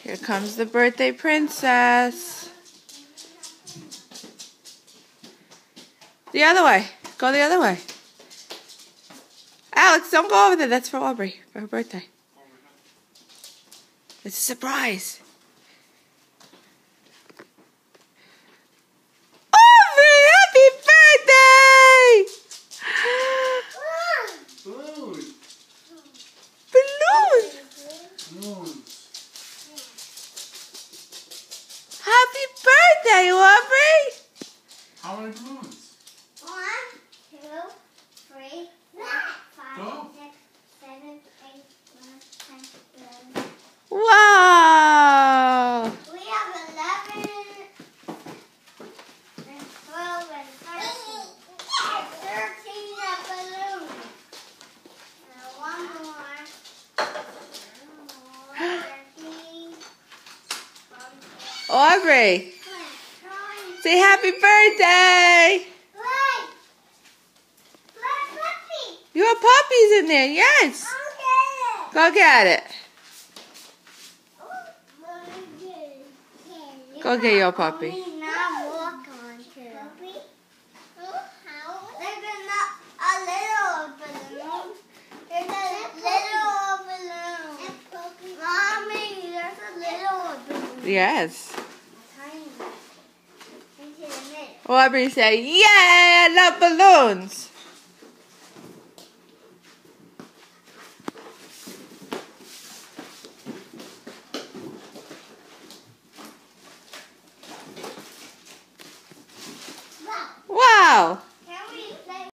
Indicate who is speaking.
Speaker 1: Here comes the birthday princess. The other way. Go the other way. Alex, don't go over there. That's for Aubrey, for her birthday. It's a surprise. Aubrey, happy birthday!
Speaker 2: Balloons.
Speaker 1: Balloons.
Speaker 2: Balloons.
Speaker 1: Happy birthday, Aubrey!
Speaker 2: How many balloons?
Speaker 3: 1, 2, 3, 4, 5,
Speaker 2: Go.
Speaker 3: 6, 7, 8, 9, 10, 11.
Speaker 1: Wow!
Speaker 3: We have 11 and 12 and 13. 13 of balloons. One more. 13.
Speaker 1: Aubrey, say happy birthday! Your puppy's in there, yes. Go get it. Go get your puppy.
Speaker 3: There's a little balloon. There's a little balloon. Mommy, there's a little balloon.
Speaker 1: Yes.
Speaker 3: Tiny. Into the middle.
Speaker 1: Aubrey say, yay, I love balloons.